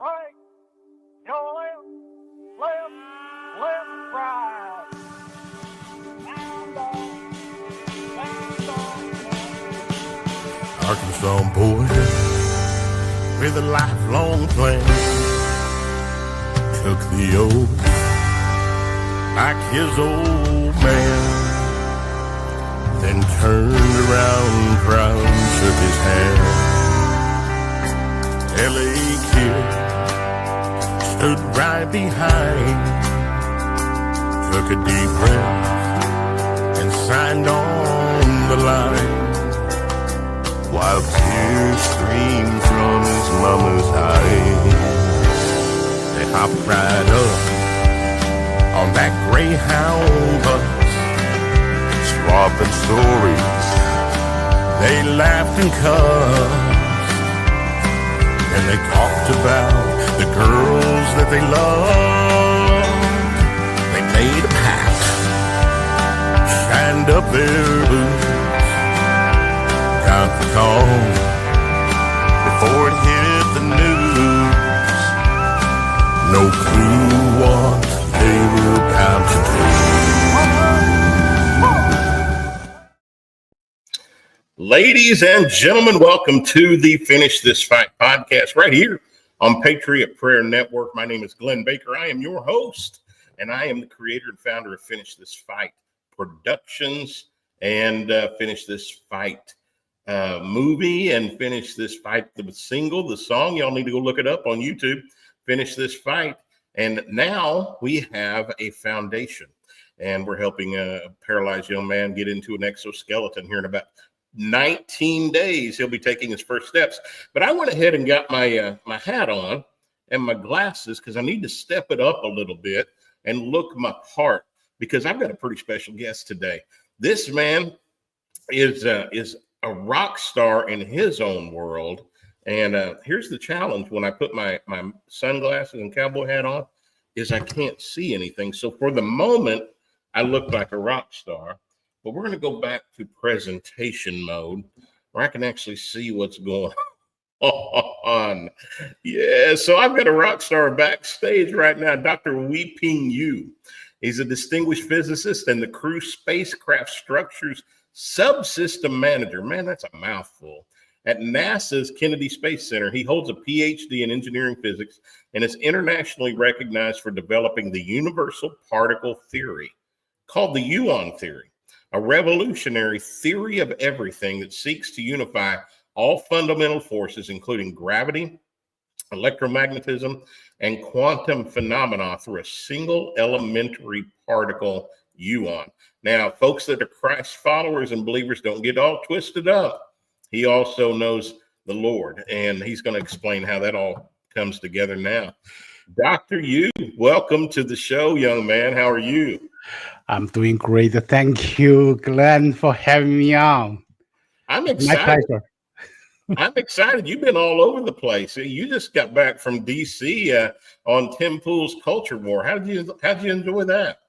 right, your left, left, left, right. Down, dog, down, dog. Arkansas boy with a lifelong plan took the oath like his old man, then turned around proud and shook his hand. L.A. kid stood right behind, took a deep breath and signed on the line, while tears streamed from his mama's eyes. They hopped right up on that Greyhound bus, swapping stories. They laughed and cussed, and they talked about the girls that they loved. They made a pact, shined up their boots, got the call before it hit the news. No clue what they were about to do. Ladies and gentlemen, welcome to the Finish This Fight podcast right here on Patriot Prayer Network. My name is Glenn Baker. I am your host, and I am the creator and founder of Finish This Fight Productions and Finish This Fight movie and Finish This Fight, the single, the song. Y'all need to go look it up on YouTube, Finish This Fight. And now we have a foundation, and we're helping a paralyzed young man get into an exoskeleton here in about 19 days. He'll be taking his first steps. But I went ahead and got my my hat on and my glasses because I need to step it up a little bit and look my part, because I've got a pretty special guest today. This man is a rock star in his own world. And here's the challenge when I put my sunglasses and cowboy hat on, is I can't see anything. So for the moment, I look like a rock star. But we're going to go back to presentation mode where I can actually see what's going on. Yeah, so I've got a rock star backstage right now, Dr. Weeping Yu. He's a distinguished physicist and the Crew Spacecraft Structures Subsystem Manager. Man, that's a mouthful. At NASA's Kennedy Space Center, he holds a PhD in engineering physics and is internationally recognized for developing the universal particle theory, called the Uon Theory, a revolutionary theory of everything that seeks to unify all fundamental forces, including gravity, electromagnetism, and quantum phenomena through a single elementary particle, Uon. Now, folks that are Christ followers and believers, don't get all twisted up. He also knows the Lord, and he's going to explain how that all comes together now. Dr. Yu, welcome to the show, young man. How are you? I'm doing great. Thank you, Glenn, for having me on. I'm excited. My pleasure. I'm excited. You've been all over the place. You just got back from D.C. On Tim Pool's Culture War. How'd you enjoy that?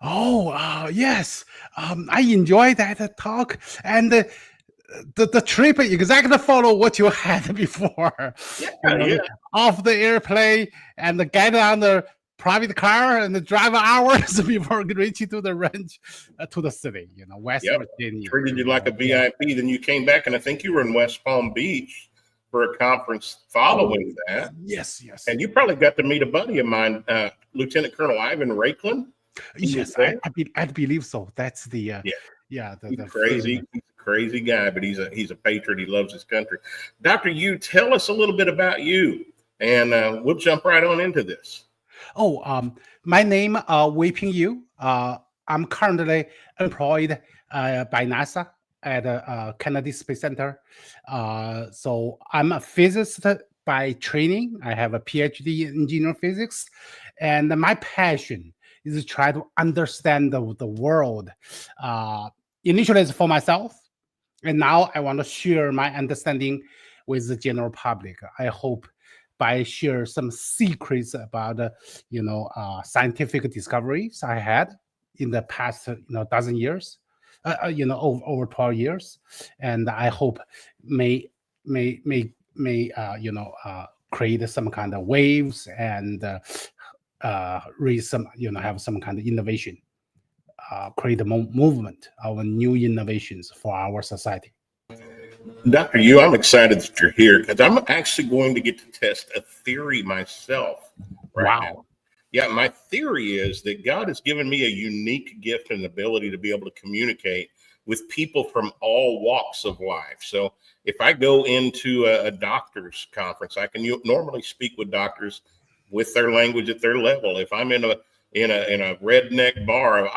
Oh, yes. I enjoyed that talk, and the trip exactly follow what you had before. Yeah. Off the airplane and get on the private car and drive hours before reaching to the ranch, to the city, West Virginia. Treated you like a VIP. Then you came back, and I think you were in West Palm Beach for a conference following that. Yes. And you probably got to meet a buddy of mine, Lieutenant Colonel Ivan Raiklan. Yes, I believe so. That's the crazy guy, but he's a patriot. He loves his country. Dr. Yu, tell us a little bit about you, and we'll jump right on into this. My name Weeping Yu. I'm currently employed by NASA at Kennedy Space Center. So I'm a physicist by training. I have a PhD in engineering physics, and my passion is to try to understand the world. Initially, it's for myself, and now I want to share my understanding with the general public. I hope by share some secrets about scientific discoveries I had in the past dozen years, over 12 years, and I hope may create some kind of waves and raise some, have some kind of innovation, create a movement of new innovations for our society. Dr. Yu, I'm excited that you're here because I'm actually going to get to test a theory myself right now. Wow. Yeah, my theory is that God has given me a unique gift and ability to be able to communicate with people from all walks of life. So if I go into a doctor's conference, I can normally speak with doctors with their language at their level. If I'm in a redneck bar,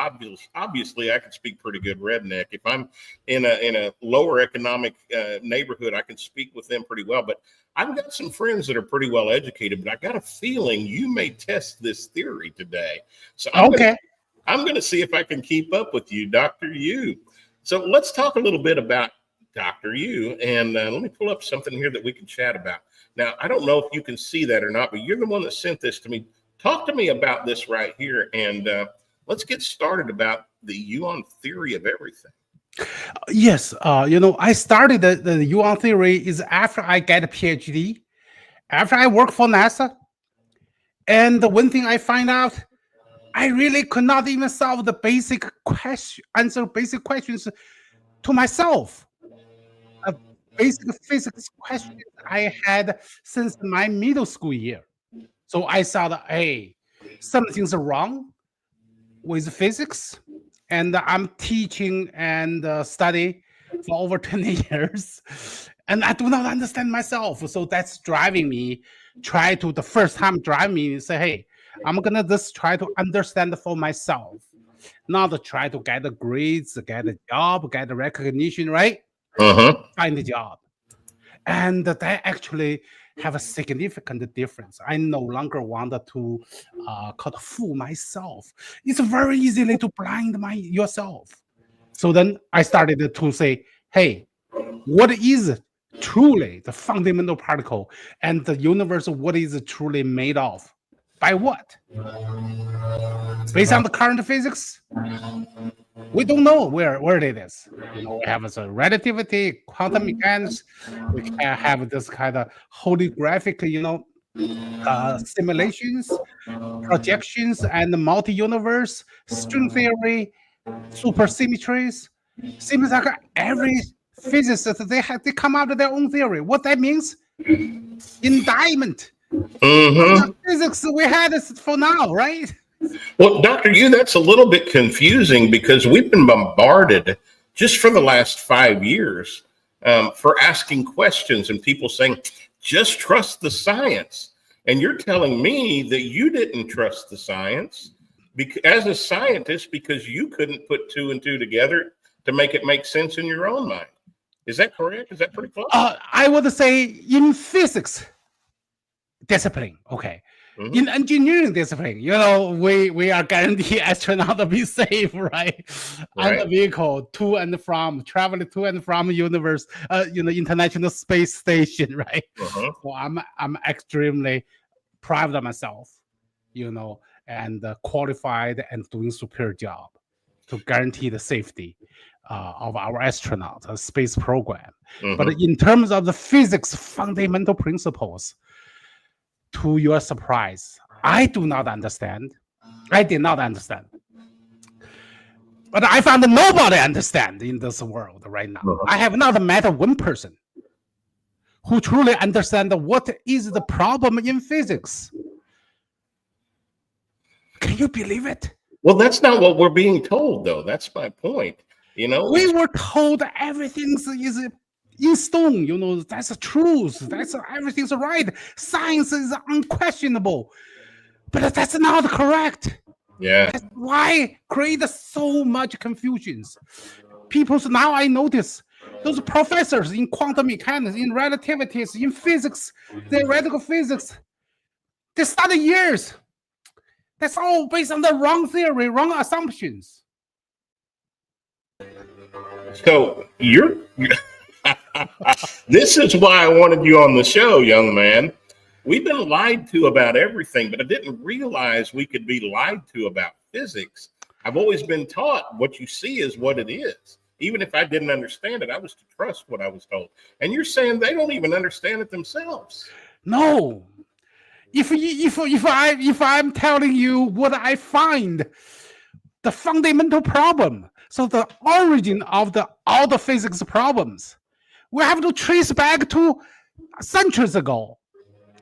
obviously I can speak pretty good redneck. If I'm in a lower economic neighborhood, I can speak with them pretty well. But I've got some friends that are pretty well educated, but I got a feeling you may test this theory today. So I'm going to see if I can keep up with you, Dr. Yu. So let's talk a little bit about Dr. Yu, and let me pull up something here that we can chat about. Now, I don't know if you can see that or not, but you're the one that sent this to me. Talk to me about this right here, and let's get started about the Uon Theory of Everything. Yes, I started the Uon Theory is after I get a PhD, after I work for NASA, and the one thing I find out, I really could not even solve the answer basic questions to myself. Basic physics questions I had since my middle school year. So I thought, hey, something's wrong with physics, and I'm teaching and study for over 20 years, and I do not understand myself. So that's driving me. The first time drive me say, hey, I'm gonna just try to understand for myself, not to try to get the grades, get a job, get the recognition, right? Find a job. And that actually have a significant difference. I no longer wanted to fool myself. It's very easily to blind yourself. So then I started to say, hey, what is truly the fundamental particle and the universe, what is it truly made of? By what? Based on the current physics, we don't know where it is. We have a relativity, quantum mechanics. We can have this kind of holographic, simulations, projections, and multi-universe, string theory, supersymmetries. Seems like every physicist they come out with their own theory. What that means? Indictment. The physics we had is for now, right? Well, Dr. Yu, that's a little bit confusing because we've been bombarded just for the last 5 years for asking questions and people saying, just trust the science. And you're telling me that you didn't trust the science as a scientist because you couldn't put 2 and 2 together to make it make sense in your own mind. Is that correct? Is that pretty close? I would say in physics discipline, okay. In engineering discipline, we are guaranteed astronaut to be safe, right? On the vehicle traveling to and from universe, International Space Station, right? So I'm extremely proud of myself, and qualified and doing superior job to guarantee the safety of our astronauts, a space program. But in terms of the physics fundamental principles, to your surprise, I do not understand. I did not understand. But I found that nobody understands in this world right now. I have not met one person who truly understands what is the problem in physics. Can you believe it? Well, that's not what we're being told, though. That's my point. We were told everything is in stone, that's the truth. Everything's right. Science is unquestionable. But that's not correct. Yeah. That's why create so much confusions. Now I notice those professors in quantum mechanics, in relativities, in physics, theoretical physics, they study years. That's all based on the wrong theory, wrong assumptions. So this is why I wanted you on the show, young man. We've been lied to about everything, but I didn't realize we could be lied to about physics. I've always been taught what you see is what it is. Even if I didn't understand it, I was to trust what I was told. And you're saying they don't even understand it themselves. No. If I'm telling you what I find, the fundamental problem, so the origin of all the physics problems, we have to trace back to centuries ago.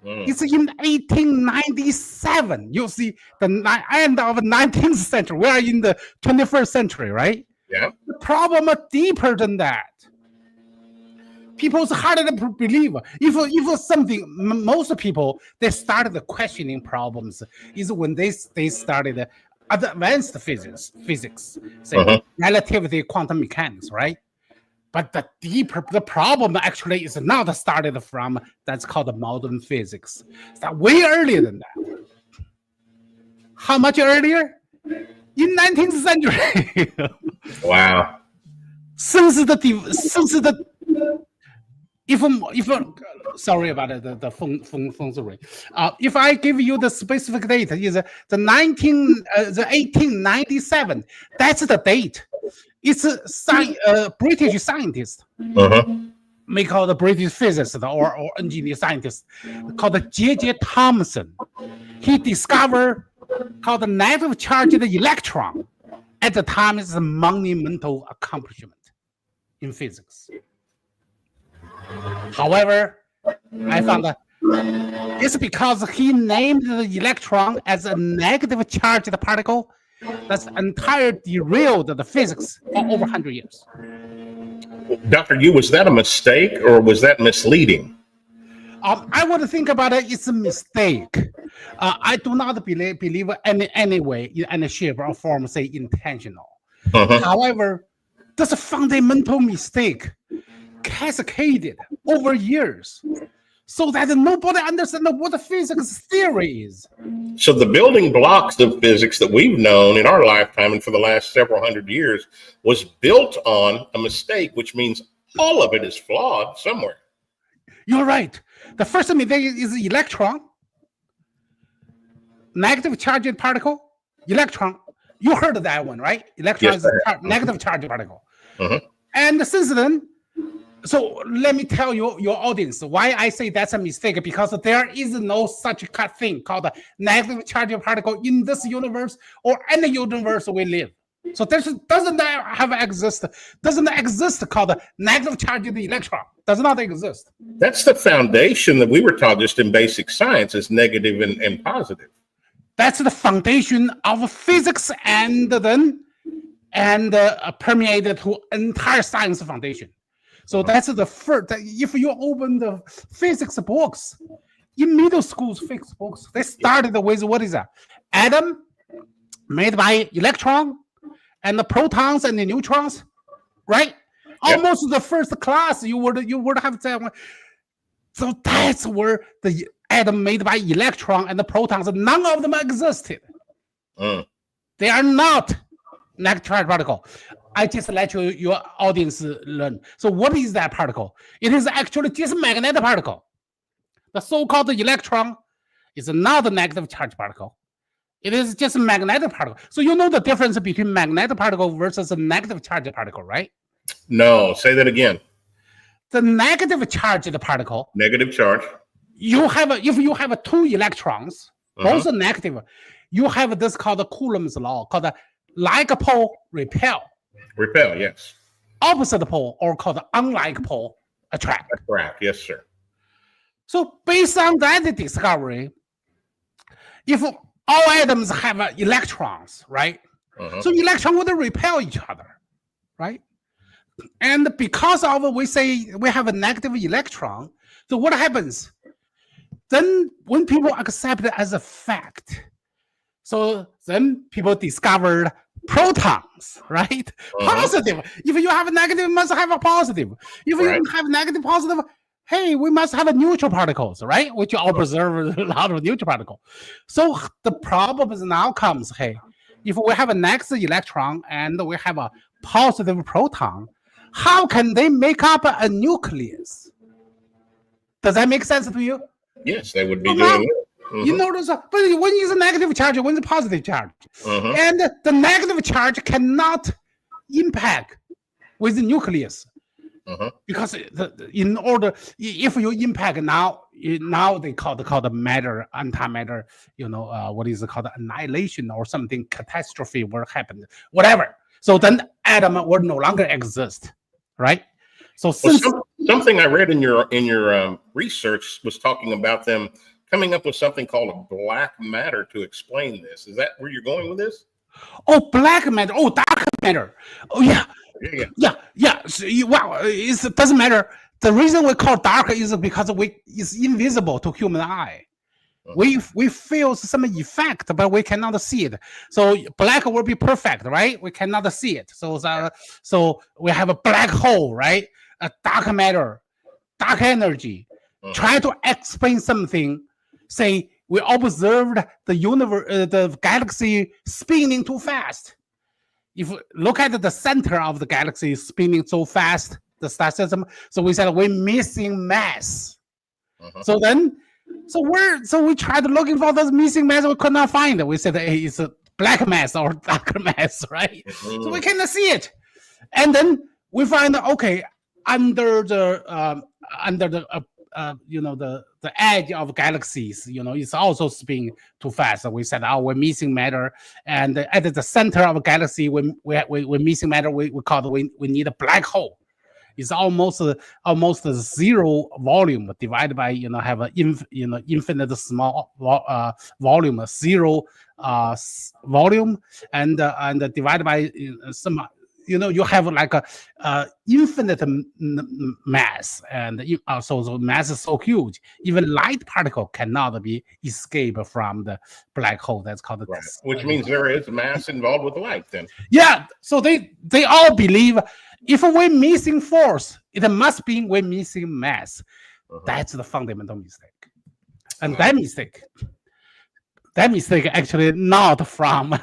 It's in 1897. You see, the end of the 19th century. We are in the 21st century, right? Yeah. The problem is deeper than that. People's harder to believe. If something, most people, they started questioning problems is when they started advanced physics, say relativity, quantum mechanics, right? But the problem actually is not started from, that's called modern physics. It's way earlier than that. How much earlier? In 19th century. Wow. Sorry about it, the phone ring. If I give you the specific date, is the 1897. That's the date. It's a British scientist, may call the British physicist or engineer scientist, called J.J. Thomson. He discovered called the negative charged electron. At the time, it's a monumental accomplishment in physics. However, I found that it's because he named the electron as a negative charged particle. That's entirely derailed the physics for over 100 years. Dr. Yu, was that a mistake or was that misleading? I would think about it, it's a mistake. I do not believe any way, in any shape or form, say intentional. However, that's a fundamental mistake cascaded over years, so that nobody understands what the physics theory is. So the building blocks of physics that we've known in our lifetime and for the last several hundred years was built on a mistake, which means all of it is flawed somewhere. You're right. The first mistake is electron, negative charged particle, electron. You heard of that one, right? Electron is a negative charged particle. And since then, so let me tell you, your audience, why I say that's a mistake, because there is no such thing called a negative charged particle in this universe or any universe we live. So doesn't exist called a negative charged electron. Does not exist. That's the foundation that we were taught just in basic science, is negative and positive. That's the foundation of physics and permeated to entire science foundation. So that's the first. If you open the physics books, in middle school's physics books, they started with what is that? Atom made by electron and the protons and the neutrons, right? Almost the first class you would have said. So that's where the atom made by electron and the protons, none of them existed. They are not negative charged particle. I just let your audience learn. So what is that particle? It is actually just a magnetic particle. The so-called electron is not a negative charged particle. It is just a magnetic particle. So you know the difference between magnetic particle versus a negative charged particle, right? No, say that again. The negative charged particle. Negative charge. If you have two electrons, both are negative, you have this called the Coulomb's law, called the like pole repel. Repel, yes. Opposite pole, or called unlike pole, attract. Attract, yes, sir. So based on that discovery, if all atoms have electrons, right? So electrons would repel each other, right? And because of we say we have a negative electron, so what happens? Then when people accept it as a fact, so then people discovered protons, right? Positive. If you have a negative, you must have a positive. If you have negative, positive, hey, we must have a neutral particles, right? Which you observe a lot of neutral particles. So the problem is now comes, hey, if we have a negative electron and we have a positive proton, how can they make up a nucleus? Does that make sense to you? Yes, they would be doing it. You notice, but when is a negative charge, when is a positive charge? And the negative charge cannot impact with the nucleus. Because in order, if you impact now, now they call the matter, antimatter, what is it called, annihilation or something, catastrophe will happen, whatever. So then atom will no longer exist, right? So since something I read in your research was talking about them coming up with something called a black matter to explain this. Is that where you're going with this? Oh, black matter. Oh, dark matter. Oh, yeah. So it doesn't matter. The reason we call dark is because it's invisible to human eye. We feel some effect, but we cannot see it. So black will be perfect, right? We cannot see it. So we have a black hole, right? A dark matter, dark energy. Try to explain something. Say we observed the universe, the galaxy spinning too fast. If we look at the center of the galaxy spinning so fast, the star system, so we said we're missing mass. So we tried looking for this missing mass, we could not find it. We said, hey, it's a black mass or dark mass, right? So we cannot see it. And then we find, okay, under the edge of galaxies, it's also spinning too fast. So we said, we're missing matter, and at the center of a galaxy, we're missing matter. We need a black hole. It's almost zero volume divided by have an infinite small volume, zero volume, and divided by some. You have like a infinite mass, and so the mass is so huge, even light particle cannot be escape from the black hole. That's called right. Which means there is mass involved with light then. Yeah, so they all believe if we're missing force, it must be we're missing mass. That's the fundamental mistake. And that mistake actually not from,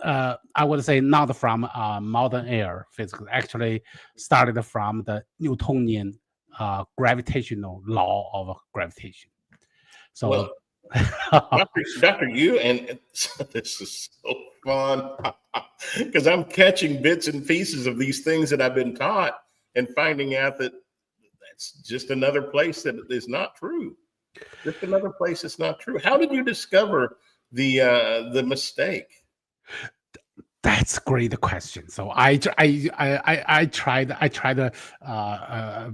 I would say not from modern air physics, actually started from the Newtonian gravitational law of gravitation. So, well, Dr. Yu, and this is so fun because I'm catching bits and pieces of these things that I've been taught and finding out that that's just another place that is not true. Just another place that's not true. How did you discover the mistake? That's a great question. So I tried a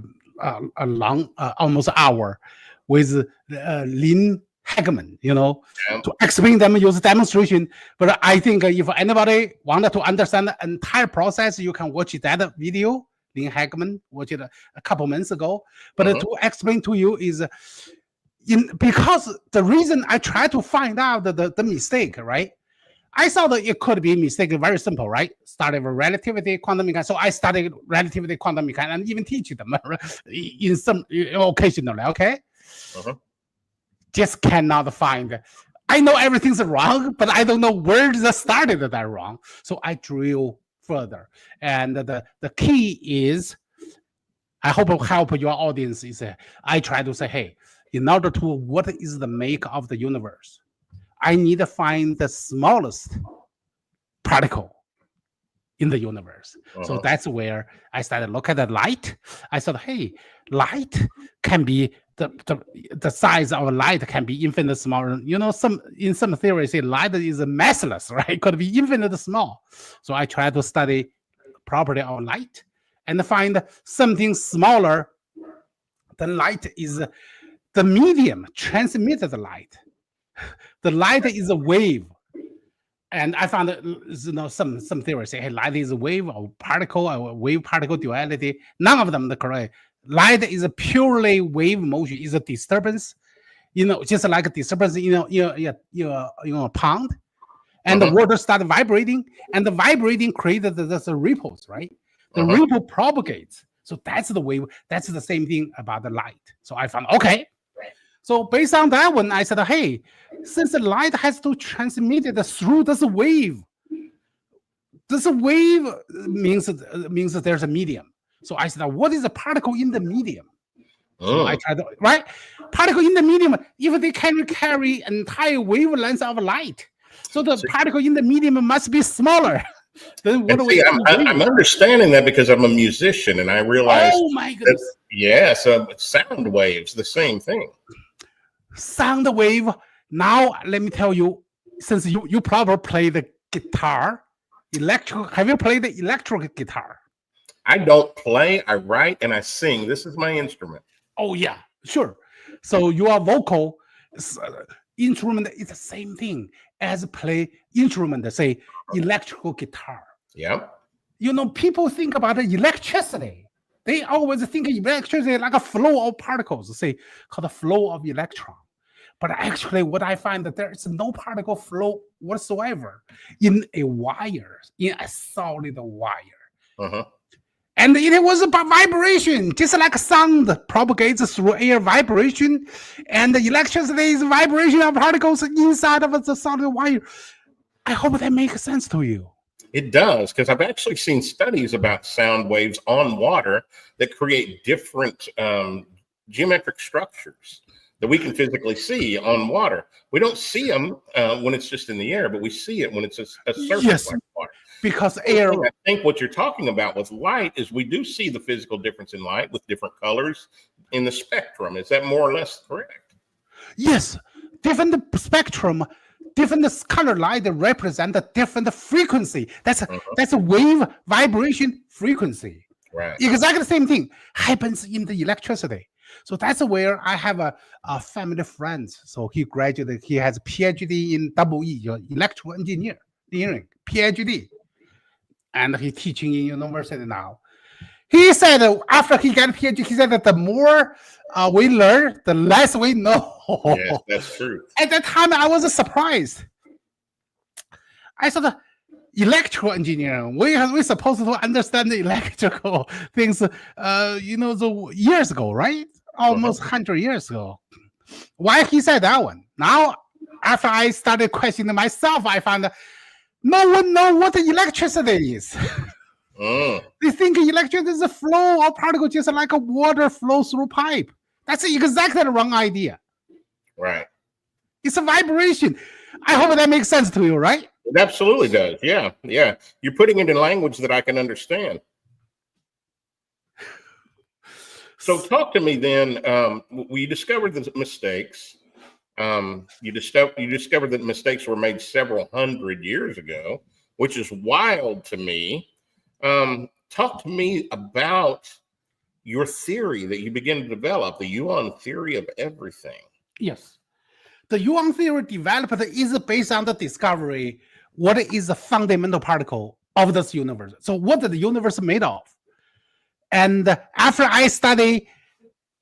long almost hour with Lynn Hagman, to explain them, use demonstration. But I think if anybody wanted to understand the entire process, you can watch that video. Lynn Hagman watched it a couple months ago. But to explain to you is because the reason I tried to find out the mistake, right? I saw that it could be a mistake, very simple, right? Started with relativity, quantum mechanics. So I studied relativity, quantum mechanics, and even teach them in some occasionally, okay? Just cannot find. I know everything's wrong, but I don't know where it started that wrong. So I drill further. And the key is, I hope it will help your audience, is I try to say, hey, in order to what is the make of the universe, I need to find the smallest particle in the universe. So that's where I started look at the light. I thought, hey, light can be the size of light can be infinite small. In some theories say light is massless, right? It could be infinite small. So I try to study property of light and find something smaller than light is the medium transmitted the light. The light is a wave. And I found some theories say, hey, light is a wave or particle, or wave-particle duality. None of them are correct. Light is a purely wave motion, is a disturbance, just like a disturbance in a pond. And the water started vibrating, and the vibrating created the ripples, right? The ripple propagates. So that's the wave. That's the same thing about the light. So I found, okay. So based on that one, I said, hey, since the light has to transmit it through this wave means that there's a medium. So I said, what is a particle in the medium? So I tried to, right? Particle in the medium, if they can carry entire wavelength of light, so the particle in the medium must be smaller Then what And do we see, call I'm wave? understanding that because I'm a musician, and I realize Oh my that goodness. yeah, so sound waves, the same thing. Sound wave. Now let me tell you, since you probably play the guitar, electric. Have you played the electric guitar? I don't play, I write, and I sing. This is my instrument. Oh yeah, sure. So your vocal instrument is the same thing as play instrument, say electrical guitar. Yeah. People think about electricity. They always think of electricity like a flow of particles, say called the flow of electron. But actually, what I find that there is no particle flow whatsoever in a wire, in a solid wire. Uh-huh. And it was about vibration, just like sound propagates through air vibration, and the electricity is vibration of particles inside of the solid wire. I hope that makes sense to you. It does, because I've actually seen studies about sound waves on water that create different geometric structures that we can physically see on water. We don't see them when it's just in the air, but we see it when it's a surface Yes, like water. because air. I think what you're talking about with light is we do see the physical difference in light with different colors in the spectrum. Is that more or less correct? Yes, different spectrum, different color light represent a different frequency. That's a wave vibration frequency. Right. Exactly the same thing happens in the electricity. So that's where I have a family friend. So he graduated. He has a PhD in EE, electrical engineering, PhD, and he's teaching in university now. He said after he got a PhD, he said that the more we learn, the less we know. Yes, that's true. At that time, I was surprised. I thought electrical engineering, we're supposed to understand the electrical things, the years ago, right? Almost 100 years ago. Why he said that one? Now, after I started questioning myself, I found that no one knows what the electricity is. They think electricity is a flow of particles just like a water flows through pipe. That's exactly the wrong idea. Right. It's a vibration. I hope that makes sense to you, right? It absolutely does. Yeah. Yeah. You're putting it in language that I can understand. So talk to me then. We discovered the mistakes. You discovered that mistakes were made several hundred years ago, which is wild to me. Talk to me about your theory that you begin to develop, the Uon Theory of Everything. Yes. The Uon theory developed is based on the discovery what is the fundamental particle of this universe. So what is the universe made of? And after I study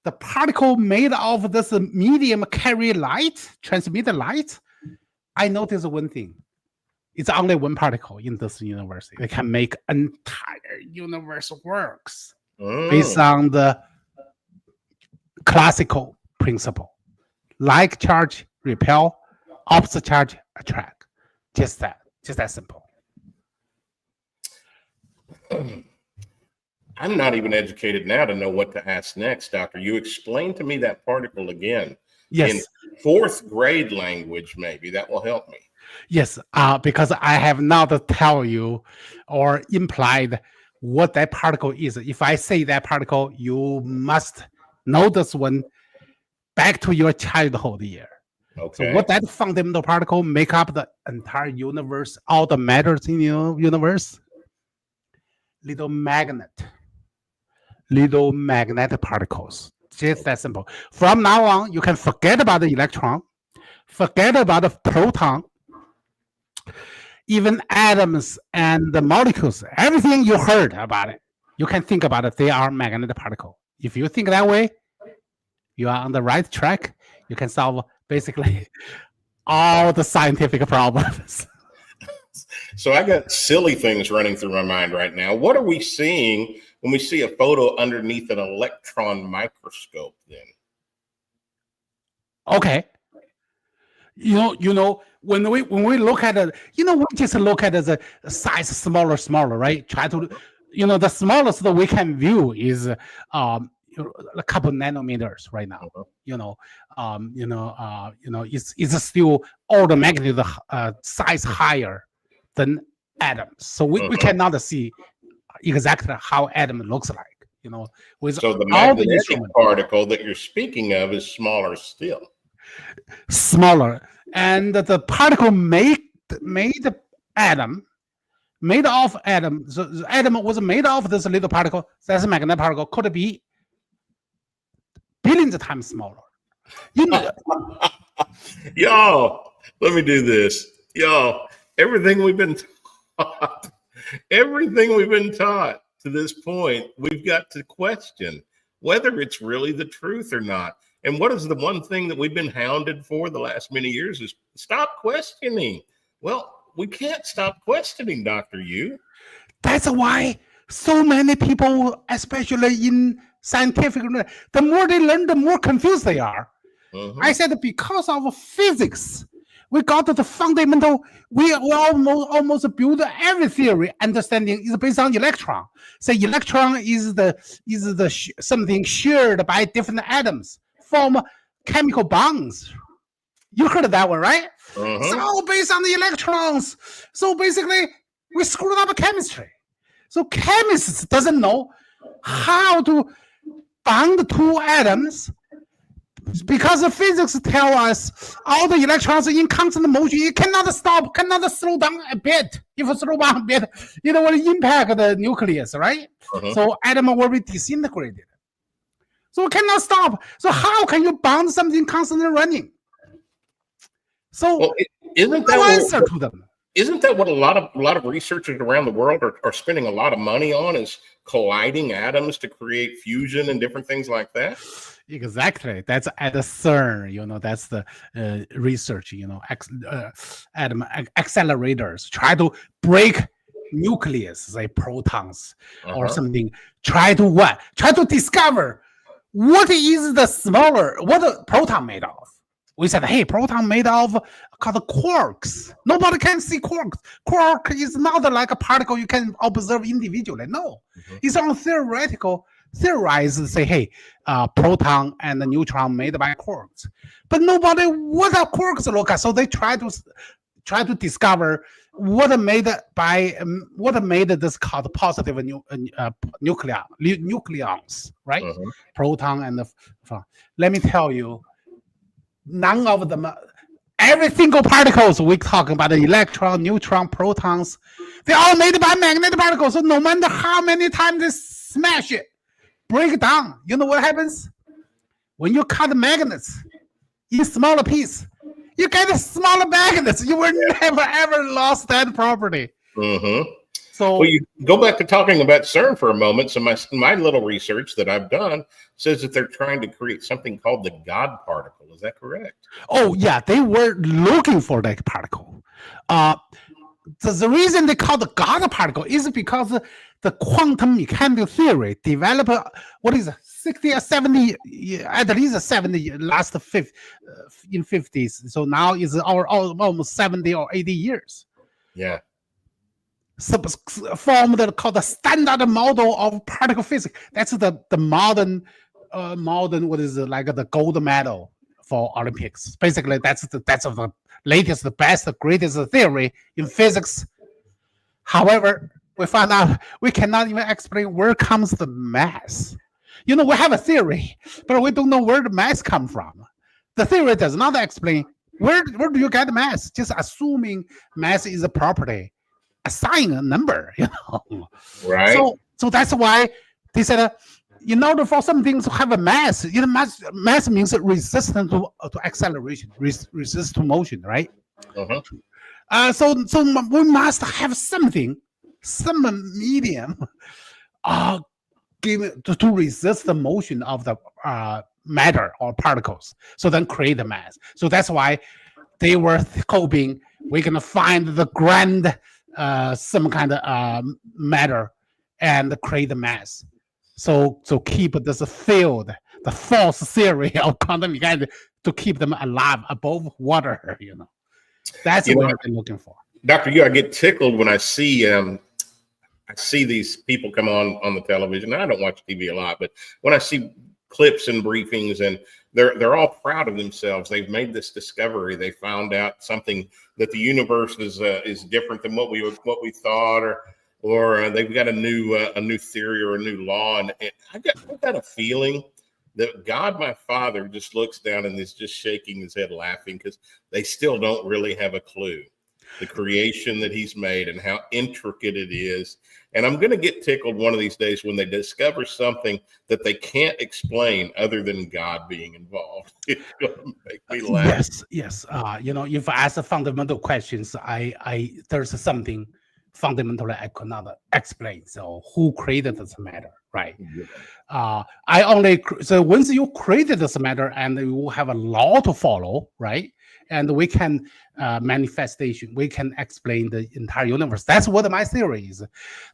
the particle made of this medium carry light, transmit light, I noticed one thing. It's only one particle in this universe. It can make entire universe works based on the classical principle. Like charge, repel, opposite charge, attract. Just that simple. I'm not even educated now to know what to ask next, Doctor. You explain to me that particle again. Yes. In fourth grade language, maybe that will help me. Yes, because I have not tell you or implied what that particle is. If I say that particle, you must know this one back to your childhood year. Okay. So what that fundamental particle make up the entire universe, all the matters in the universe? Little magnetic particles. Just that simple. From now on, you can forget about the electron, forget about the proton, even atoms and the molecules. Everything you heard about it, you can think about it. They are magnetic particle. If you think that way, you are on the right track. You can solve basically all the scientific problems. So I got silly things running through my mind right now. What are we seeing when we see a photo underneath an electron microscope then? Okay. You know, when we look at it, we just look at the size smaller, right? Try to, the smallest that we can view is a couple nanometers right now. It's still order magnitude size higher than atoms. So we cannot see exactly how atom looks like, with So the all the magnetic instruments. particle that you're speaking of is smaller still. Smaller, and the particle made atom made of atom. So the atom was made of this little particle. That's a magnetic particle. Could be billions of times smaller. Y'all, let me do this. Y'all, everything we've been taught to this point, we've got to question whether it's really the truth or not. And what is the one thing that we've been hounded for the last many years is stop questioning. Well, we can't stop questioning, Dr. Yu. That's why so many people, especially in scientific, the more they learn, the more confused they are. I said because of physics, we got the fundamental. We almost build every theory understanding is based on electron. Say electron is the something shared by different atoms, form chemical bonds. You heard of that one, right? So based on the electrons. So basically, we screwed up chemistry. So chemists doesn't know how to bond two atoms. Because the physics tell us all the electrons are in constant motion. You cannot stop, cannot slow down a bit. If you slow down a bit, it will impact the nucleus, right? So atom will be disintegrated. So it cannot stop. So how can you bond something constantly running? So isn't no answer to them. Isn't that what a lot of researchers around the world are spending a lot of money on, is colliding atoms to create fusion and different things like that? Exactly. That's at the CERN, that's the research, atom accelerators try to break nucleus, say protons or something. Try to discover what is what the proton made of. We said, hey, proton made of called quarks. Nobody can see quarks. Quark is not like a particle you can observe individually. No, it's on theorized, say, hey, proton and the neutron made by quarks. But nobody, what are quarks look at? So they try to discover what made this called positive nucleons, right? Proton and let me tell you, none of them, every single particles we talk about, the electron, neutron, protons, they're all made by magnetic particles. So no matter how many times they smash it, break it down, you know what happens? When you cut magnets in smaller piece, you get a smaller magnets. You will never ever lost that property. So well, you go back to talking about CERN for a moment. So my little research that I've done says that they're trying to create something called the God particle. Is that correct? Oh yeah, they were looking for that particle. The reason they call the God particle is because the quantum mechanical theory developed, what is it, 60 or 70, at least 70 last in 50s. So now is almost 70 or 80 years. Yeah. Formed called the standard model of particle physics. That's the modern what is it, like the gold medal for Olympics. Basically, that's the latest, the best, the greatest theory in physics. However, we found out we cannot even explain where comes the mass. We have a theory, but we don't know where the mass comes from. The theory does not explain where do you get mass. Just assuming mass is a property, assign a number, Right. So that's why they said, in order for something to have a mass, mass means resistance to acceleration, resist to motion, right? So we must have something, some medium, given to resist the motion of the matter or particles. So then create a mass. So that's why they were hoping we're gonna find the grand some kind of matter and create a mass. So keep this field, the false theory of quantum mechanics, to keep them alive above water. That's what they're looking for. Dr. Yu, I get tickled when I see these people come on the television. I don't watch TV a lot, but when I see clips and briefings, and they're all proud of themselves. They've made this discovery. They found out something that the universe is different than what we thought, or they've got a new theory or a new law. And I've got a feeling that God, my Father, just looks down and is just shaking his head laughing, because they still don't really have a clue the creation that he's made and how intricate it is. And I'm going to get tickled one of these days when they discover something that they can't explain other than God being involved. It's going to make me laugh. Yes. If I ask fundamental questions, there's something fundamentally I could not explain. So who created this matter, right? So once you created this matter, and you have a law to follow, right? And we can manifestation, we can explain the entire universe. That's what my theory is.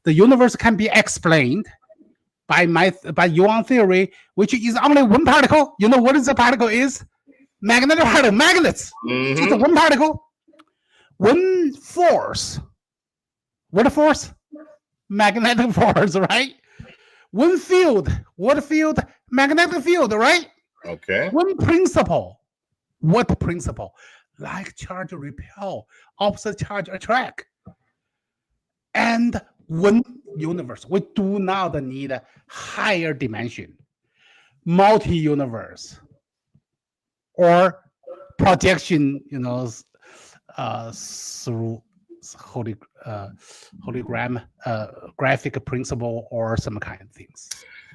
The universe can be explained by Uon theory, which is only one particle. You know what is the particle is? Magnetic particle, magnets. Just one particle, one force. What force? Magnetic force, right? One field. What field? Magnetic field, right? Okay. One principle. What principle? Like charge repel, opposite charge attract. And one universe. We do not need a higher dimension, multi-universe, or projection, through hologram graphic principle or some kind of things.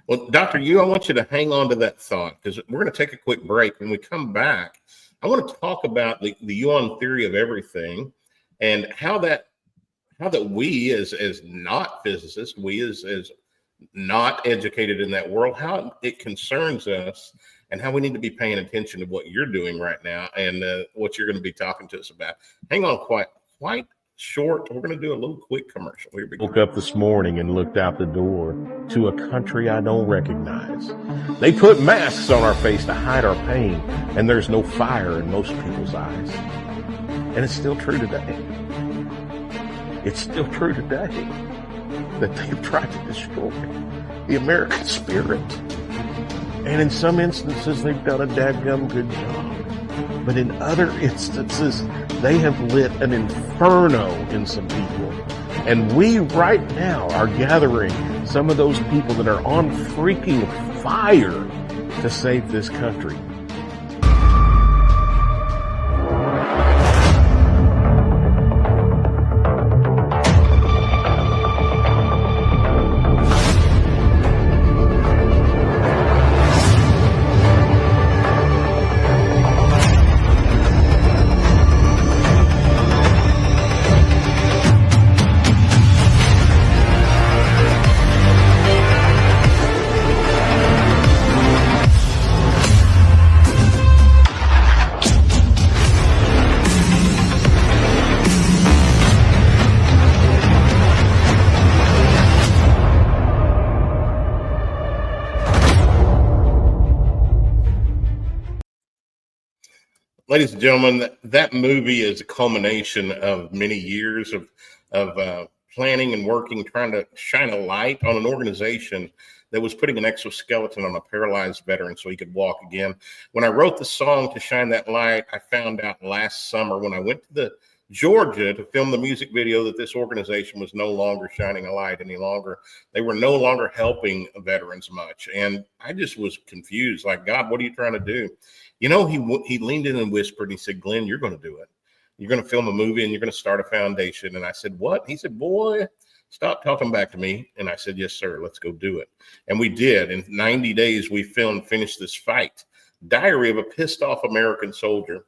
Well, Dr. Yu, I want you to hang on to that thought, because we're going to take a quick break. When we come back, I want to talk about the Uon theory of everything, and how that we as not physicists, we as not educated in that world, how it concerns us, and how we need to be paying attention to what you're doing right now, and what you're going to be talking to us about. Hang on quite short. We're going to do a little quick commercial. Here we go. Woke up this morning and looked out the door to a country I don't recognize. They put masks on our face to hide our pain, and there's no fire in most people's eyes. And it's still true today. It's still true today that they've tried to destroy the American spirit. And in some instances, they've done a dadgum good job. But in other instances, they have lit an inferno in some people. And we right now are gathering some of those people that are on freaking fire to save this country. Ladies and gentlemen, that movie is a culmination of many years of planning and working, trying to shine a light on an organization that was putting an exoskeleton on a paralyzed veteran so he could walk again. When I wrote the song to shine that light, I found out last summer when I went to Georgia to film the music video that this organization was no longer shining a light any longer. They were no longer helping veterans much. And I just was confused, like, God, what are you trying to do? He leaned in and whispered, and he said, Glenn, you're going to do it. You're going to film a movie and you're going to start a foundation. And I said, what? He said, boy, stop talking back to me. And I said, yes, sir, let's go do it. And we did. In 90 days, we finished this fight. Diary of a Pissed Off American Soldier.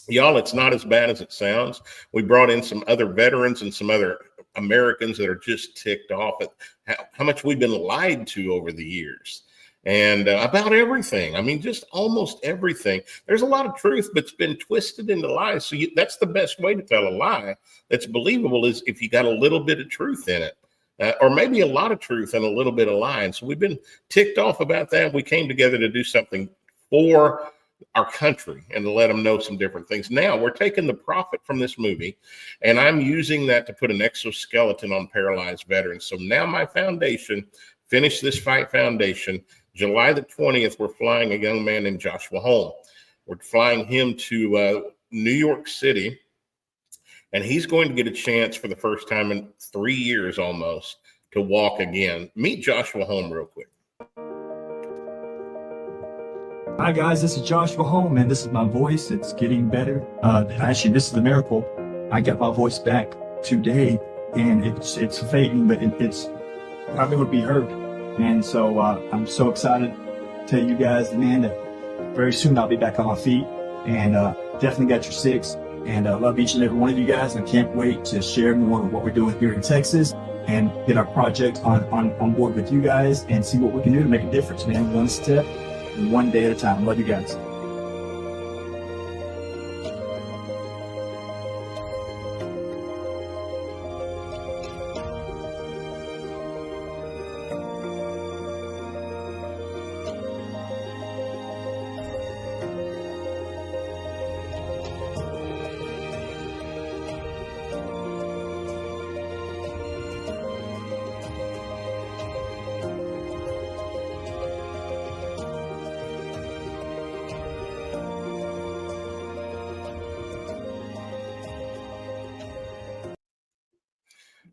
Y'all, it's not as bad as it sounds. We brought in some other veterans and some other Americans that are just ticked off at how much we've been lied to over the years. And about everything. I mean, just almost everything. There's a lot of truth, but it's been twisted into lies. So that's the best way to tell a lie that's believable, is if you got a little bit of truth in it, or maybe a lot of truth and a little bit of lie. And so we've been ticked off about that. We came together to do something for our country and to let them know some different things. Now we're taking the profit from this movie, and I'm using that to put an exoskeleton on paralyzed veterans. So now my foundation, Finish This Fight Foundation, July the 20th, we're flying a young man named Joshua Holm. We're flying him to New York City, and he's going to get a chance for the first time in 3 years almost to walk again. Meet Joshua Holm real quick. Hi guys, this is Joshua Holm, and this is my voice. It's getting better. Actually, this is the miracle. I got my voice back today, and it's fading, but it's probably will be heard. And so I'm so excited to tell you guys, man, that very soon I'll be back on my feet, and definitely got your six. And I love each and every one of you guys, and I can't wait to share more of what we're doing here in Texas and get our project on board with you guys and see what we can do to make a difference, man. One step, one day at a time. Love you guys.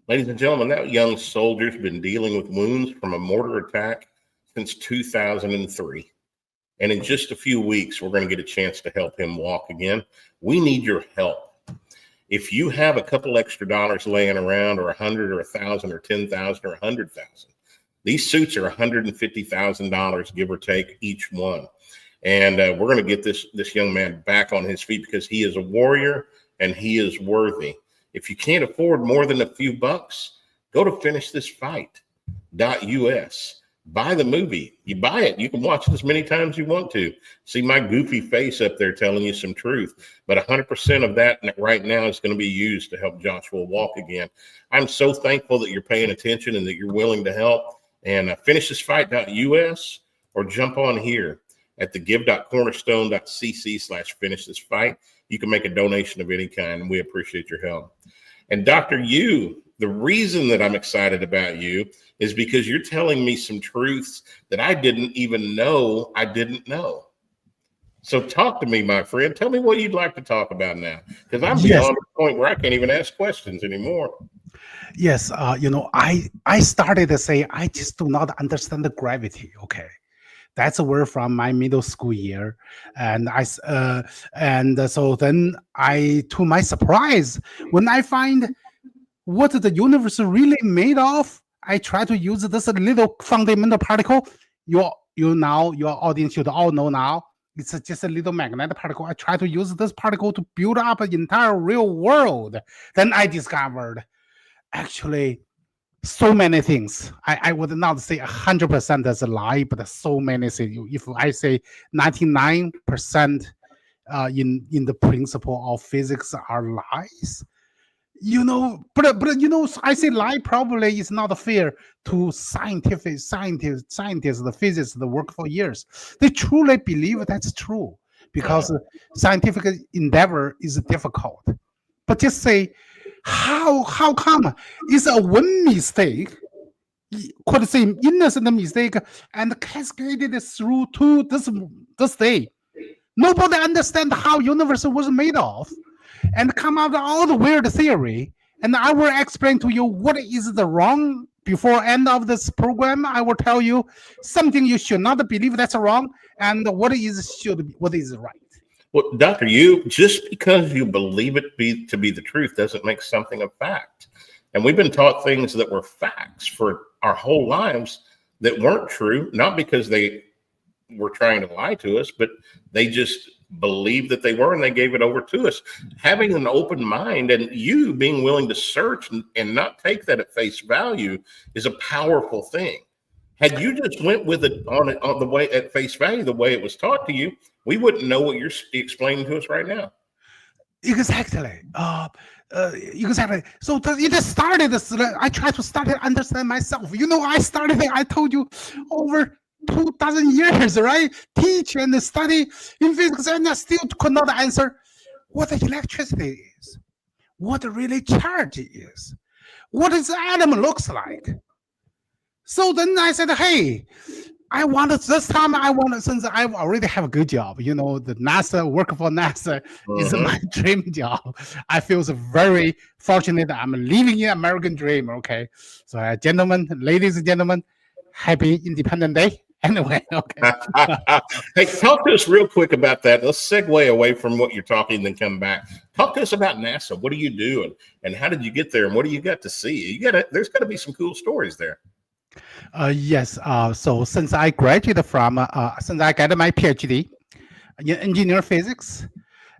Ladies and gentlemen, that young soldier's been dealing with wounds from a mortar attack since 2003. And in just a few weeks, we're going to get a chance to help him walk again. We need your help. If you have a couple extra dollars laying around, or 100 or 1,000 or 10,000 or 100,000, these suits are $150,000, give or take each one. And we're going to get this young man back on his feet, because he is a warrior and he is worthy. If you can't afford more than a few bucks, go to finishthisfight.us. Buy the movie. You buy it. You can watch it as many times as you want to. See my goofy face up there telling you some truth. But 100% of that right now is going to be used to help Joshua walk again. I'm so thankful that you're paying attention and that you're willing to help. And finishthisfight.us, or jump on here at the give.cornerstone.cc/finishthisfight. You can make a donation of any kind, and we appreciate your help. And Dr. Yu, the reason that I'm excited about you is because you're telling me some truths that I didn't even know I didn't know. So talk to me, my friend. Tell me what you'd like to talk about now, because I'm beyond the point where I can't even ask questions anymore. Yes, I started to say I just do not understand the gravity. Okay. That's a word from my middle school year, and so then to my surprise, when I find what the universe really made of, I try to use this little fundamental particle. Your audience should all know now. It's just a little magnetic particle. I try to use this particle to build up an entire real world. Then I discovered, actually, so many things. I would not say 100% as a lie, but so many things. If I say 99% in the principle of physics are lies, but I say lie probably is not fair to scientists, the physicists that work for years. They truly believe that's true, because scientific endeavor is difficult. But just say, how come it's a one mistake, could say innocent mistake, and cascaded through to this day? Nobody understand how universe was made of, and come out all the weird theory. And I will explain to you what is the wrong before end of this program. I will tell you something you should not believe that's wrong, and what is right. Well, Dr. Yu, just because you believe it to be the truth doesn't make something a fact. And we've been taught things that were facts for our whole lives that weren't true, not because they were trying to lie to us, but they just believed that they were, and they gave it over to us. Having an open mind and you being willing to search and not take that at face value is a powerful thing. Had you just went with it on the way at face value, the way it was taught to you, we wouldn't know what you're explaining to us right now. Exactly. Exactly. So it started. I tried to start to understand myself. I told you, over 2,000 years, right? Teach and study in physics, and I still could not answer what electricity is, what really charge is, what is atom looks like. So then I said, hey, I wanted this time. I wanted since I already have a good job. You know, the NASA work for NASA is Mhm. my dream job. I feel so very fortunate. That I'm living in American dream. Okay, so gentlemen, ladies and gentlemen, happy Independent Day. Anyway, okay. Hey, talk to us real quick about that. Let's segue away from what you're talking, then come back. Talk to us about NASA. What do you do, and how did you get there, and what do you got to see? There's got to be some cool stories there. Yes. So since I graduated from, since I got my PhD in engineer physics,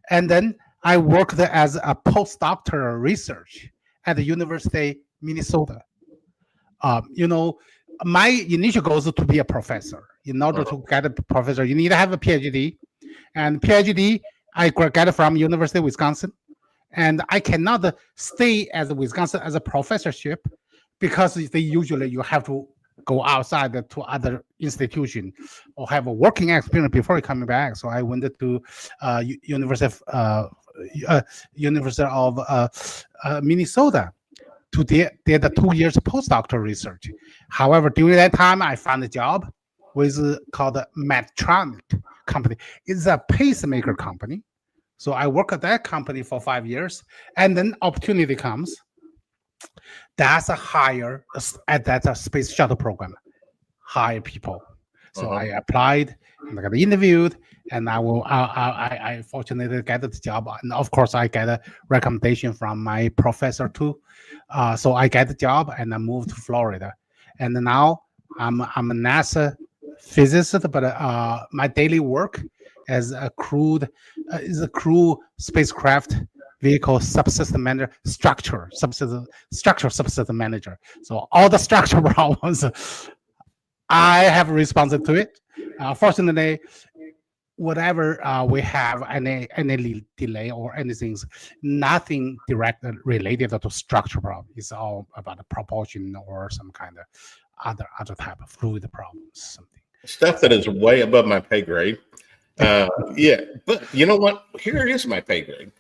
and then I worked as a postdoctoral research at the University Minnesota. You know, my initial goal is to be a professor. In order to get a professor, you need to have a PhD, and PhD I got it from University of Wisconsin, and I cannot stay as Wisconsin as a professorship because they usually you have to go outside to other institution or have a working experience before coming back. So I went to University of Minnesota to did the 2 years postdoctoral research. However, during that time, I found a job with called Medtronic company. It's a pacemaker company. So I work at that company for 5 years, and then opportunity comes. That's a hire at that space shuttle program, hire people. So I applied and I got interviewed, and I fortunately get the job. And of course, I get a recommendation from my professor too. So I get the job and I moved to Florida. And now I'm a NASA physicist, but my daily work as a crewed is a crew spacecraft vehicle subsystem manager, structure subsystem manager. So all the structure problems I have responsible to it. Fortunately, whatever we have any delay or anything, nothing direct related to structure problem. It's all about the proportion or some kind of other type of fluid problems. Something Stuff that is way above my pay grade. Yeah, but you know what? Here is my pay grade.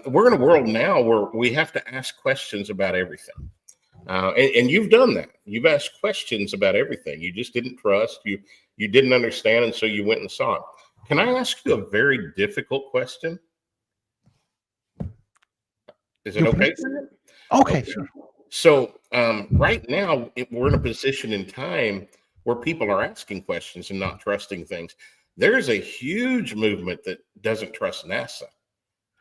We're in a world now where we have to ask questions about everything. And you've done that. You've asked questions about everything. You just didn't trust. You didn't understand, and so you went and saw it. Can I ask you a very difficult question? Is it okay? Okay, sure. So right now, we're in a position in time where people are asking questions and not trusting things. There's a huge movement that doesn't trust NASA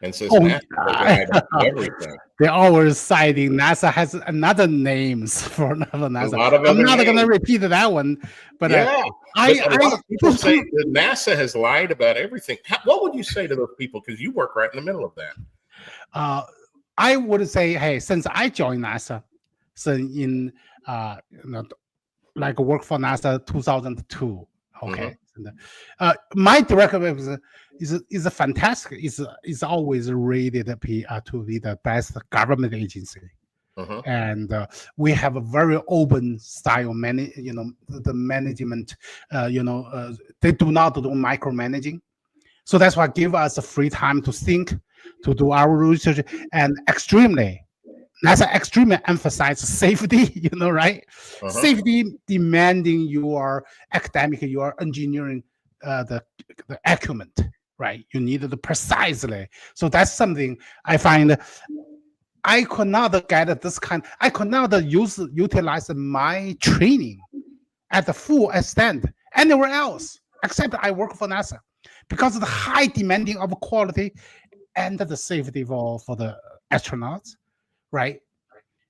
and says NASA has lied about everything. They're always citing NASA has another names for NASA. A lot of I'm other not going to names. repeat that one, but Yeah, but a lot of people say that NASA has lied about everything. What would you say to those people? Because you work right in the middle of that. I would say, hey, since I joined NASA, so in like work for NASA 2002. Okay, my director is a fantastic. Is always rated to be the best government agency. And we have a very open style. The management. They do not do micromanaging, so that's why give us a free time to think, to do our research, and NASA extremely emphasize safety. Right? Safety demanding your academic, your engineering, the acumen. Right? You need it precisely. So that's something I find. I could not get this kind. I could not utilize my training at the full extent anywhere else except I work for NASA because of the high demanding of quality and the safety for the astronauts, right?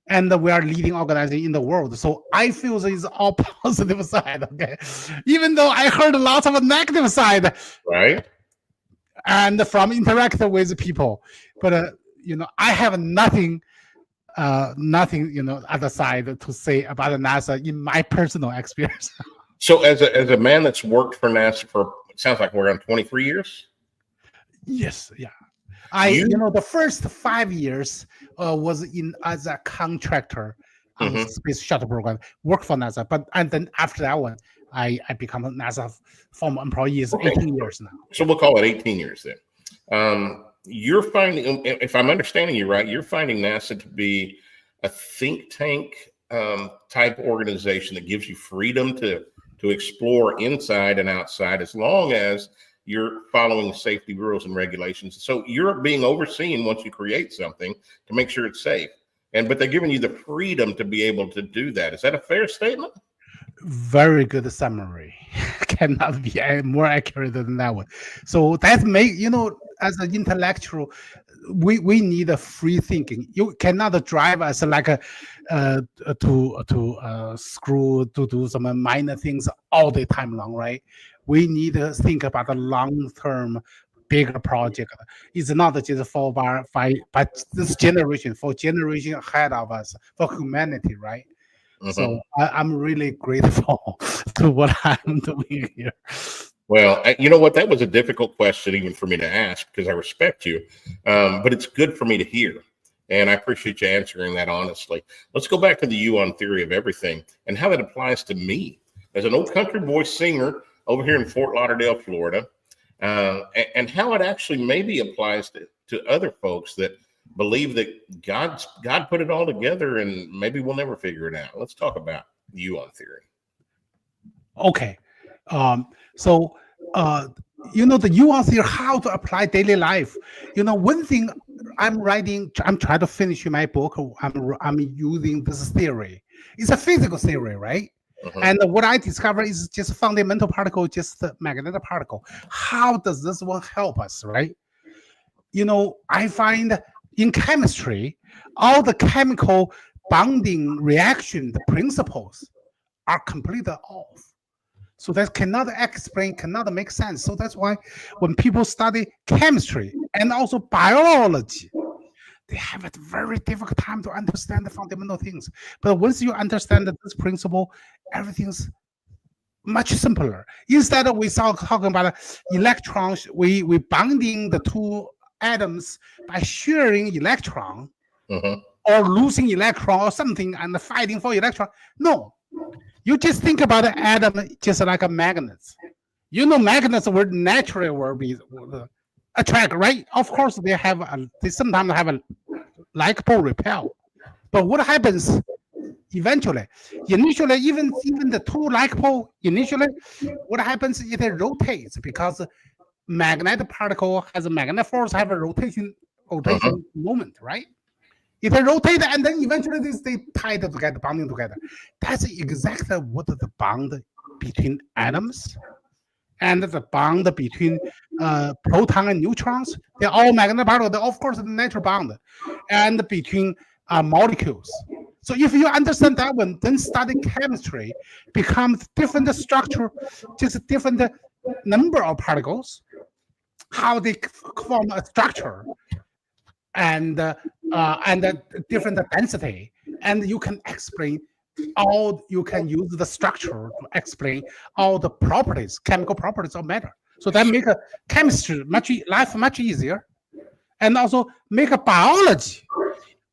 And we are leading organization in the world. So I feel this is all positive side, okay? Even though I heard a lot of negative side. Right. And from interacting with people. But, I have nothing, other side to say about NASA in my personal experience. So as a man that's worked for NASA for, it sounds like we're around 23 years? Yes, yeah. The first 5 years was as a contractor on the space shuttle program, work for NASA. And then after that one, I become a NASA former employee. 18 years now. So we'll call it 18 years then. You're finding, if I'm understanding you right, you're finding NASA to be a think tank type organization that gives you freedom to to explore inside and outside as long as you're following safety rules and regulations. So you're being overseen once you create something to make sure it's safe. But they're giving you the freedom to be able to do that. Is that a fair statement? Very good summary. Cannot be more accurate than that one. So that make, as an intellectual, we need a free thinking. You cannot drive us like a screw to do some minor things all the time long, right? We need to think about the long term bigger project. It's not just for but this generation, for generation ahead of us, for humanity, right? So I'm really grateful to what I'm doing here. Well, you know what? That was a difficult question even for me to ask because I respect you, but it's good for me to hear. And I appreciate you answering that honestly. Let's go back to the Uon Theory of Everything and how that applies to me as an old country boy singer over here in Fort Lauderdale, Florida, and how it actually maybe applies to other folks that believe that God put it all together and maybe we'll never figure it out. Let's talk about the Uon Theory. Okay. So the Uon Theory, how to apply daily life. One thing I'm trying to finish my book. I'm using this theory. It's a physical theory, right? And what I discovered is just fundamental particle, just the magnetic particle. How does this one help us, right? I find in chemistry, all the chemical bonding reaction, the principles are completely off. So that cannot explain, cannot make sense. So that's why when people study chemistry and also biology, they have a very difficult time to understand the fundamental things. But once you understand this principle, everything's much simpler. Instead of we start talking about electrons, we bonding the two atoms by sharing electron or losing electron or something and fighting for electron. No, you just think about an atom just like a magnet. Magnets would naturally be attract, right? Of course, they sometimes have a like pole repel. But what happens eventually? Initially, even the two like pole initially, what happens is it rotates because magnetic particle has a magnetic force, have a rotation moment, right? It rotates and then eventually they stay tied together, bonding together. That's exactly what the bond between atoms and the bond between proton and neutrons. They're all magnetic particles. Of course, the natural bond, and between molecules. So if you understand that one, then study chemistry becomes different structure, just different number of particles, how they form a structure, and a different density, and you can explain you can use the structure to explain all the properties, chemical properties of matter. So that make a chemistry life much easier, and also make a biology.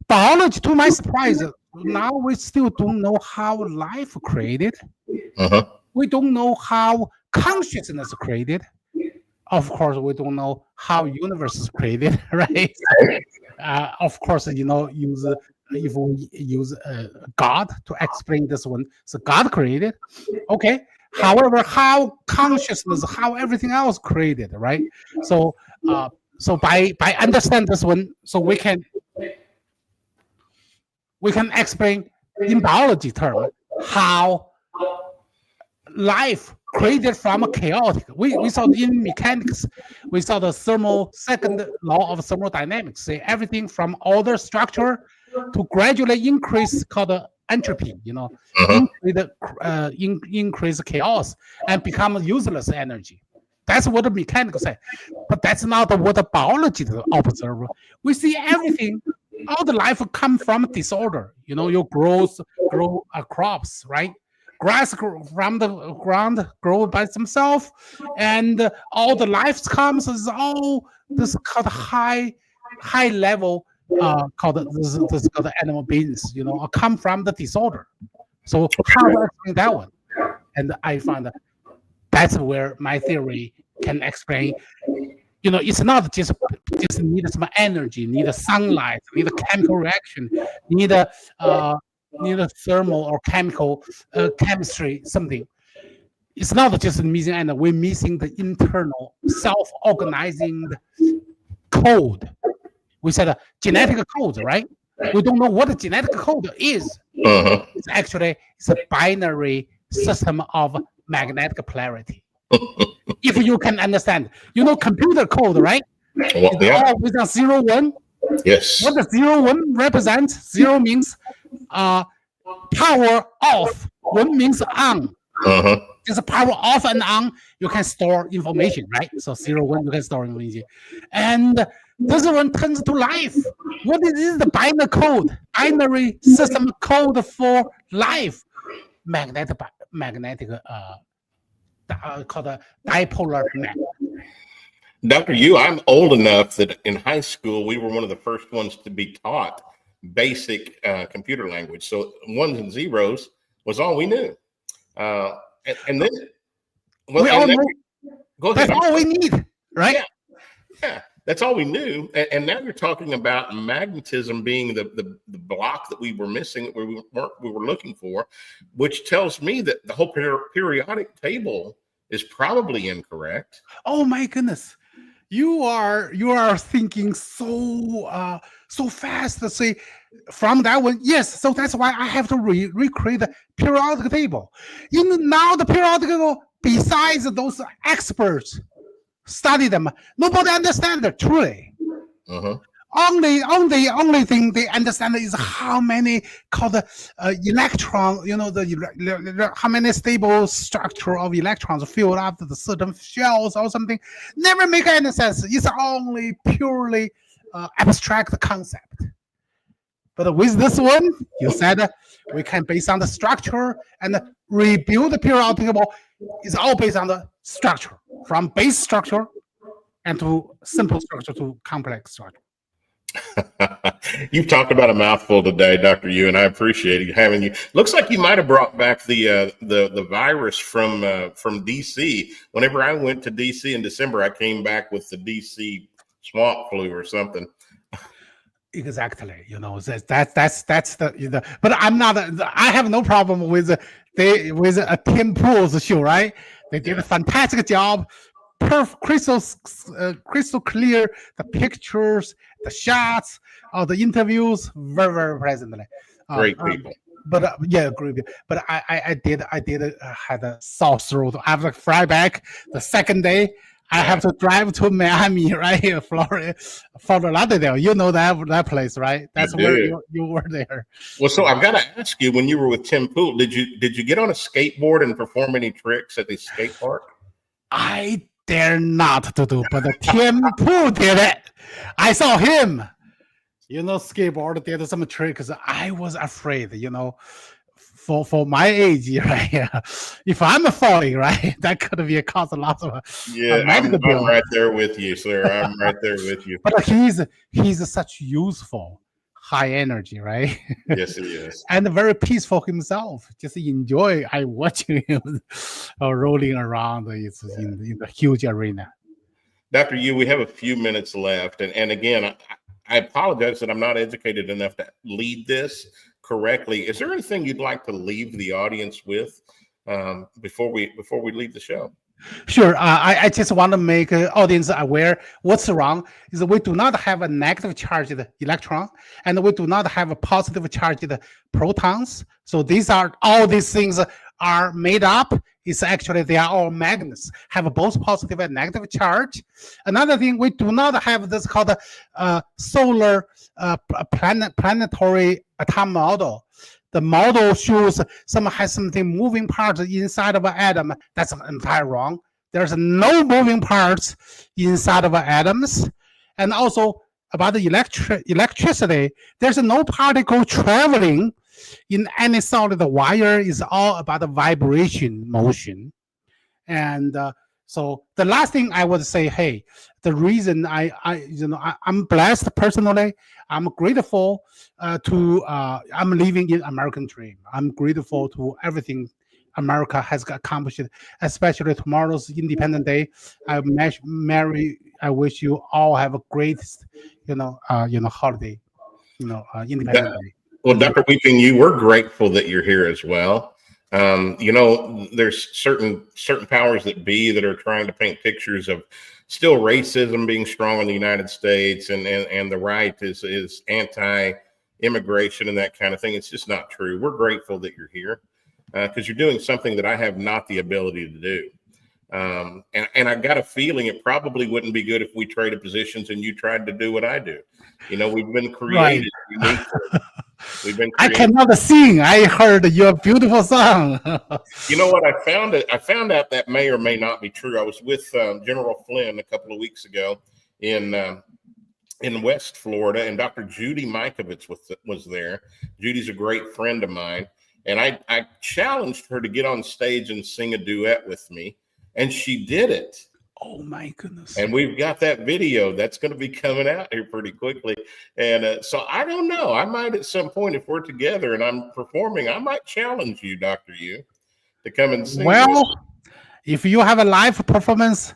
To my surprise, now we still don't know how life created. We don't know how consciousness created. Of course, we don't know how universe is created, right? Of course, if we use God to explain this one, so God created. Okay. However, how consciousness, how everything else created, right? So by understand this one, so we can explain in biology term how life created from a chaotic. We saw in mechanics, we saw the second law of thermodynamics, say everything from order structure to gradually increase called entropy, increase chaos and become useless energy. That's what the mechanics say. But that's not what the biology observe. We see everything, all the life come from disorder. You grow crops, right? Grass from the ground grow by themselves, and all the life comes is all this called high level called animal beings, come from the disorder. So how do I explain that one? And I found that's where my theory can explain. It's not just need some energy, need a sunlight, need a chemical reaction, need a thermal or chemical chemistry something. it's not just missing, and we're missing the internal self-organizing code. We said genetic code, right? We don't know what the genetic code is. Uh-huh. It's a binary system of magnetic polarity. If you can understand, computer code, right? Well, It's yeah. always a 0, 1. Yes. What the 0, 1 represents? 0 means power off. 1 means on. Uh-huh. Just power off and on, you can store information, right? So 0, 1, you can store information. And this one turns to life. What is the binary system code for life? Magnetic called a dipolar magnet. Dr. Yu, I'm old enough that in high school, we were one of the first ones to be taught basic computer language. So ones and zeros was all we knew. And then, well, we all know go ahead. that's all we need, right? Yeah, that's all we knew. And now you're talking about magnetism being the block that we were missing, that we were looking for, which tells me that the whole periodic table is probably incorrect. Oh my goodness. You are thinking so fast. See, from that one, yes. So that's why I have to recreate the periodic table. Now the periodic table, besides those experts study them, nobody understands it truly. Uh-huh. Only thing they understand is how many called electron, how many stable structure of electrons filled up the certain shells or something. Never make any sense. It's only purely abstract concept. But with this one, you said we can base on the structure and rebuild the periodic table. It's all based on the structure, from base structure and to simple structure to complex structure. You've talked about a mouthful today, Dr. Yu, and I appreciate having you. Looks like you might have brought back the virus from DC. Whenever I went to DC in December, I came back with the DC swamp flu or something. Exactly, that's the but I'm not. I have no problem with a Tim Pool's show, right? They did a fantastic job. Crystal clear, the pictures, the shots, the interviews, very, very pleasantly. Great people. But yeah, great. But I did had a sore throat. I have to fly back the second day. I have to drive to Miami, right here, Florida, Fort Lauderdale. You know that place, right? That's where you were there. Well, so I've got to ask you, when you were with Tim Pool, did you get on a skateboard and perform any tricks at the skate park? I dare not to do, but the Tim Pool did it. I saw him. Skateboard did some tricks. I was afraid, for my age, right? If I'm falling, right, that could be a cause a lot of I'm right there with you, sir. I'm right there with you. But he's such useful, high energy, right? Yes, he is, and very peaceful himself. Just enjoy. I watching him rolling around. It's in the huge arena. Dr. Yu, we have a few minutes left, and again, I apologize that I'm not educated enough to lead this correctly. Is there anything you'd like to leave the audience with before we leave the show? Sure. I just want to make audience aware what's wrong is we do not have a negative charged electron and we do not have a positive charged protons. So all these things are made up. It's actually they are all magnets, have both positive and negative charge. Another thing, we do not have this called solar planetary atom model. The model shows has something moving parts inside of an atom. That's entirely wrong. There's no moving parts inside of atoms. And also about the electricity, there's no particle traveling in any solid wire. Is all about the vibration motion. And so the last thing I would say, hey, the reason I'm blessed personally. I'm grateful I'm living in American dream. I'm grateful to everything America has accomplished, especially tomorrow's Independence Day. I wish you all have a great, holiday, Independence Day. Well, Dr. Weeping, we're grateful that you're here as well. There's certain powers that be that are trying to paint pictures of still racism being strong in the United States, and the right is anti-immigration and that kind of thing. It's just not true. We're grateful that you're here because you're doing something that I have not the ability to do. And I got a feeling it probably wouldn't be good if we traded positions and you tried to do what I do. We've been created uniquely. We've been created. I cannot sing. I heard your beautiful song. You know what? I found out that may or may not be true. I was with General Flynn a couple of weeks ago in West Florida, and Dr. Judy Mikovits was there. Judy's a great friend of mine, and I challenged her to get on stage and sing a duet with me, and she did it. Oh my goodness. And we've got that video that's going to be coming out here pretty quickly. And so I don't know. I might at some point, if we're together and I'm performing, I might challenge you, Dr. Yu, to come and sing. Well, if you have a live performance,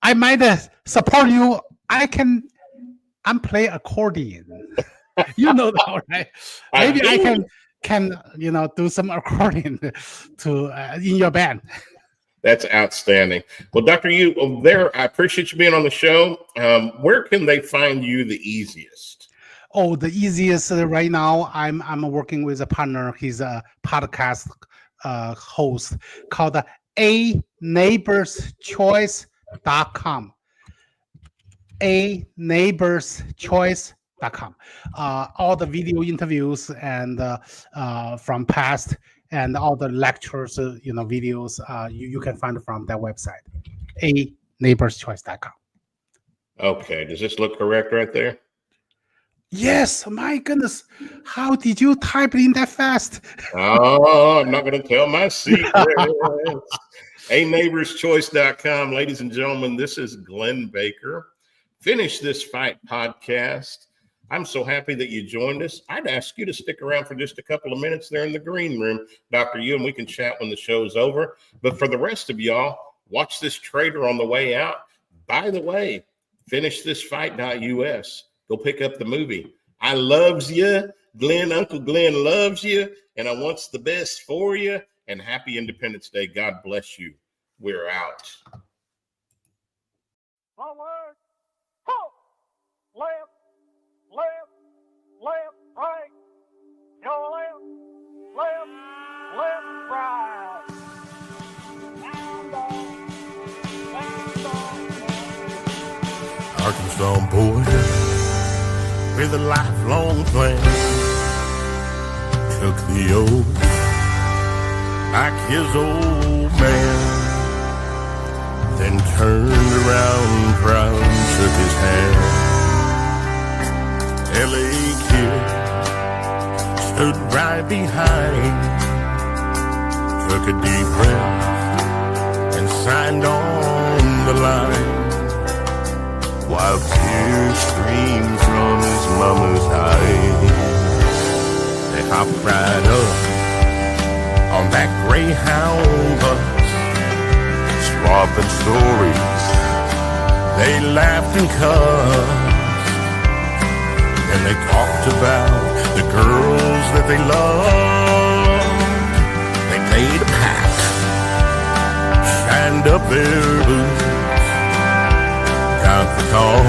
I might support you. I'm play accordion. You know that, right? Maybe I can do some accordion to in your band. That's outstanding. Well, Dr. Yu, I appreciate you being on the show. Where can they find you the easiest? Oh, the easiest right now, I'm working with a partner. He's a podcast host called aneighborschoice.com. aneighborschoice.com. All the video interviews and from past and all the lectures, videos, you can find from that website, aneighborschoice.com. Okay. Does this look correct right there? Yes. My goodness. How did you type in that fast? Oh, I'm not going to tell my secrets. aneighborschoice.com. Ladies and gentlemen, this is Glenn Baker. Finish This Fight podcast. I'm so happy that you joined us. I'd ask you to stick around for just a couple of minutes there in the green room, Dr. Yu, and we can chat when the show's over. But for the rest of y'all, watch this trailer on the way out. By the way, finishthisfight.us. Go pick up the movie. I loves you. Uncle Glenn loves you, and I wants the best for you. And happy Independence Day. God bless you. We're out. Forward, halt, left, left, left, right. Your left, left, right. Down, Arkansas boy with a lifelong plan took the oath like his old man, then turned around proud and shook his hand. L.A. kid stood right behind, took a deep breath and signed on the line, while tears streamed from his mama's eyes. They hopped right up on that Greyhound bus, swapping stories. They laughed and cussed, and they talked about the girls that they loved. They made a pact, shined up their boots, got the call